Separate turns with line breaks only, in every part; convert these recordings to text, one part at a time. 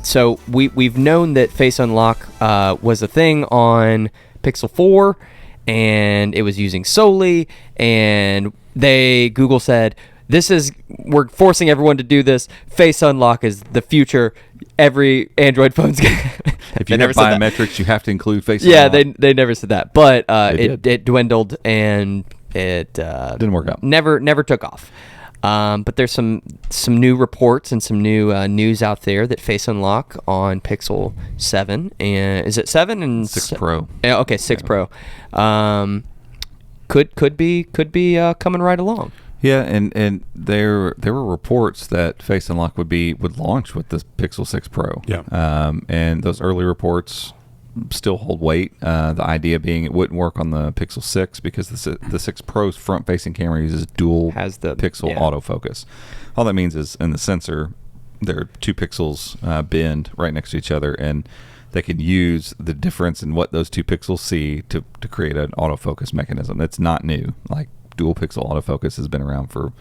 So we've known that Face Unlock was a thing on Pixel 4, and it was using Soli, and Google said, we're forcing everyone to do this. Face Unlock is the future. Every Android phone's
if you have biometrics, you have to include Face
Unlock.
Yeah,
they never said that, but it dwindled, and it
didn't work out.
Never took off. But there's some new reports and some new news out there that Face Unlock on Pixel 7, and is it 7 and
6 Pro?
Yeah, okay, 6 Pro. Could be coming right along.
Yeah, and there were reports that Face Unlock would launch with this Pixel 6 Pro.
Yeah.
And those early reports still hold weight. The idea being it wouldn't work on the Pixel 6 because the 6 Pro's front-facing camera uses dual pixel autofocus. All that means is in the sensor, there are 2 pixels bend right next to each other, and they can use the difference in what those 2 pixels see to create an autofocus mechanism. That's not new. Like, dual pixel autofocus has been around for,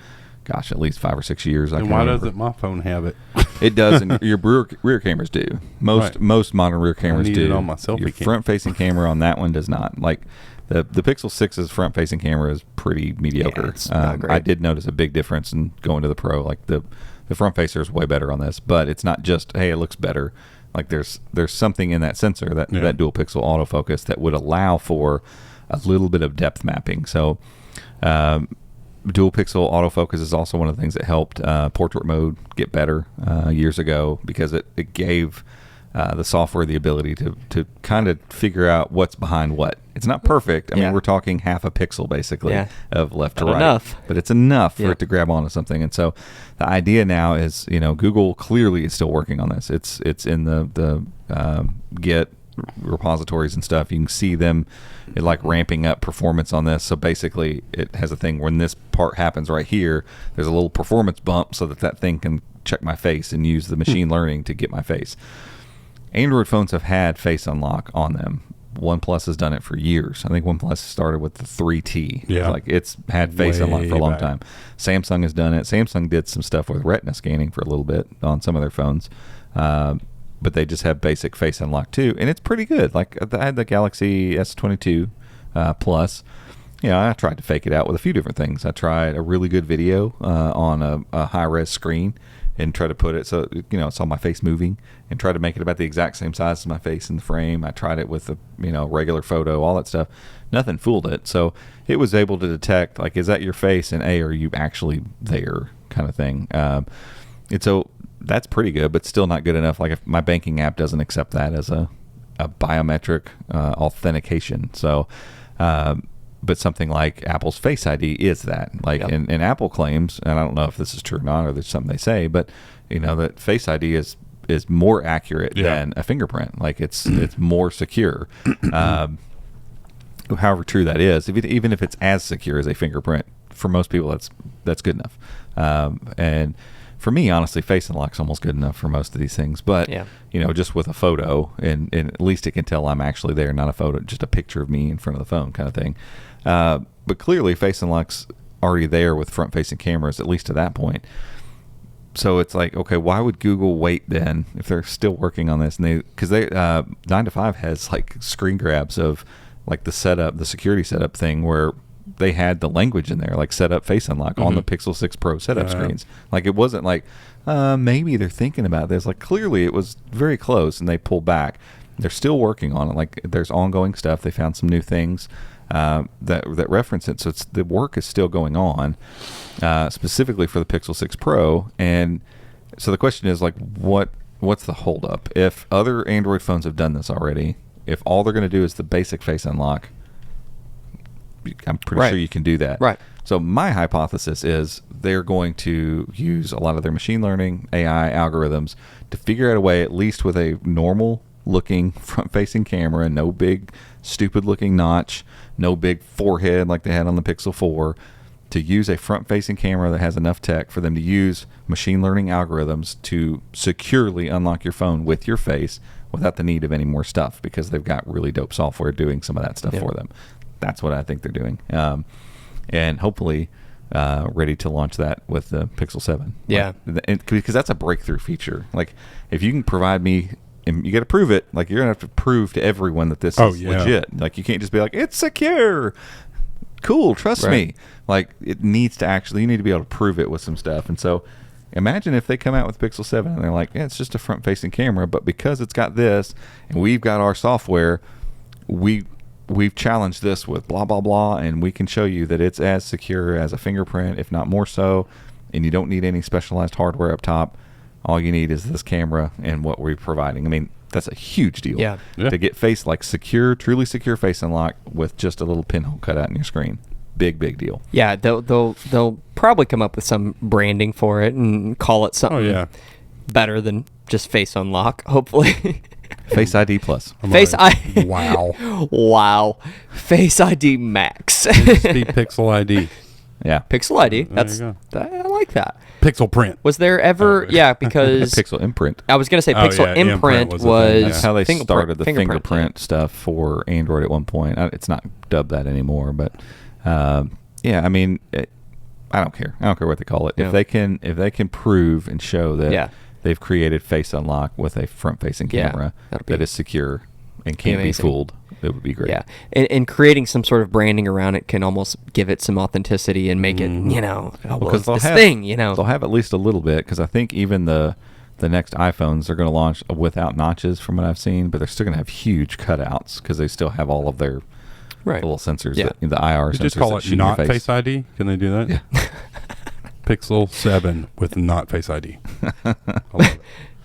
at least 5 or 6 years.
And why doesn't my phone have it?
It does, and your rear cameras do. Most modern rear cameras do.
It on my selfie
your
cam.
front-facing camera on that one does not. Like the Pixel 6's front-facing camera is pretty mediocre.
Yeah, it's not great.
I did notice a big difference in going to the Pro. Like the front facer is way better on this, but it's not just it looks better. Like there's something in that sensor that dual pixel autofocus that would allow for a little bit of depth mapping. So. Dual pixel autofocus is also one of the things that helped portrait mode get better years ago because it gave the software the ability to kind of figure out what's behind what. It's not perfect. I mean, we're talking half a pixel basically of left to right.
Enough.
But it's enough for it to grab onto something. And so the idea now is, Google clearly is still working on this. It's in the Git repositories and stuff. You can see them ramping up performance on this. So basically it has a thing when this part happens right here, there's a little performance bump so that thing can check my face and use the machine learning to get my face. Android phones have had Face Unlock on them. OnePlus has done it for years. I think OnePlus started with the 3T.
Yeah.
It's had Face Unlock for a long time. Samsung has done it. Samsung did some stuff with retina scanning for a little bit on some of their phones. But they just have basic Face Unlock too, and it's pretty good. Like I had the Galaxy S22 Plus. I tried to fake it out with a few different things. I tried a really good video on a high-res screen and try to put it so it's on my face moving, and try to make it about the exact same size as my face in the frame. I tried it with a regular photo, all that stuff. Nothing fooled it. So it was able to detect is that your face, and are you actually there, kind of thing. And so that's pretty good, but still not good enough. Like if my banking app doesn't accept that as a biometric authentication. So, but something like Apple's Face ID is that. And Apple claims, and I don't know if this is true or not, or there's something they say, but that Face ID is more accurate than a fingerprint. It's more secure. However true that is, even if it's as secure as a fingerprint, for most people that's good enough. And for me, honestly, Face Unlock's almost good enough for most of these things. But, just with a photo, and at least it can tell I'm actually there, not a photo, just a picture of me in front of the phone kind of thing. But clearly, Face Unlock's already there with front-facing cameras, at least to that point. So it's okay, why would Google wait then if they're still working on this? And because 9to5 has screen grabs of the security setup thing where they had the language in there, set up Face Unlock on the Pixel 6 Pro setup screens. It wasn't maybe they're thinking about this. Clearly it was very close, and they pulled back. They're still working on it. There's ongoing stuff. They found some new things that reference it. So the work is still going on, specifically for the Pixel 6 Pro. And so the question is what's the holdup? If other Android phones have done this already, if all they're going to do is the basic Face Unlock, I'm pretty sure you can do that.
Right.
So my hypothesis is they're going to use a lot of their machine learning AI algorithms to figure out a way, at least with a normal looking front facing camera, no big stupid looking notch, no big forehead like they had on the Pixel 4, to use a front facing camera that has enough tech for them to use machine learning algorithms to securely unlock your phone with your face without the need of any more stuff, because they've got really dope software doing some of that stuff for them. That's what I think they're doing. And hopefully ready to launch that with the Pixel 7.
Yeah.
Because that's a breakthrough feature. Like, if you can provide me, and you got to prove it, like, you're going to have to prove to everyone that this is legit. Like, you can't just be like, it's secure. Cool, trust me. Like, it needs to actually, you need to be able to prove it with some stuff. And so, imagine if they come out with Pixel 7 and they're like, yeah, it's just a front-facing camera, but because it's got this, and we've got our software, we've challenged this with blah, blah, blah, and we can show you that it's as secure as a fingerprint, if not more so, and you don't need any specialized hardware up top. All you need is this camera and what we're providing. I mean, that's a huge deal.
Yeah.
To get truly secure face unlock with just a little pinhole cut out in your screen. Big deal.
Yeah, they'll probably come up with some branding for it and call it something better than just face unlock, hopefully.
Face ID Plus.
Face ID.
Wow.
Wow. Face ID Max.
Just be Pixel ID.
Yeah.
Pixel ID.
There
I like that.
Pixel Print.
Was there ever? Yeah, because
Pixel Imprint.
I was gonna say Pixel Imprint was
that's how they started the fingerprint stuff for Android at one point. It's not dubbed that anymore, but yeah, I mean, I don't care. I don't care what they call it.
Yeah.
If they can prove and show that they've created face unlock with a front-facing camera that is secure and can't be fooled, it would be great.
Yeah, and creating some sort of branding around it can almost give it some authenticity and make it, because
they'll have at least a little bit, because I think even the next iPhones are going to launch without notches from what I've seen, but they're still going to have huge cutouts because they still have all of their little sensors, the IR sensors.
Just call it not face ID. Can they do that?
Yeah.
Pixel 7 with not Face ID.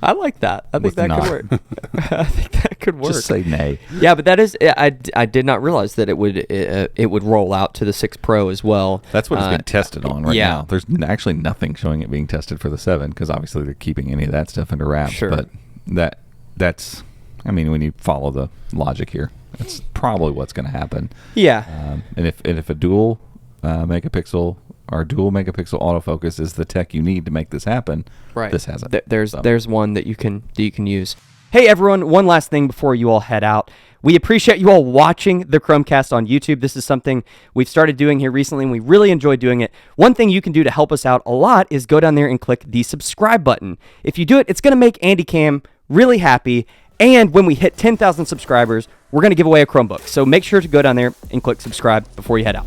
I like that. I think that could work. I think that could work.
Just say nay.
Yeah, but that is, I did not realize that it would roll out to the 6 Pro as well.
That's what it's been tested on now. There's actually nothing showing it being tested for the 7, because obviously they're keeping any of that stuff under wraps.
Sure.
But that's, I mean, when you follow the logic here, that's probably what's going to happen.
Yeah.
And if a dual megapixel or dual megapixel autofocus is the tech you need to make this happen, this has it.
There's one that you can use. Hey everyone, one last thing before you all head out. We appreciate you all watching the Chromecast on YouTube. This is something we've started doing here recently, and we really enjoy doing it. One thing you can do to help us out a lot is go down there and click the subscribe button. If you do it, it's going to make Andy Cam really happy. And when we hit 10,000 subscribers, we're going to give away a Chromebook. So make sure to go down there and click subscribe before you head out.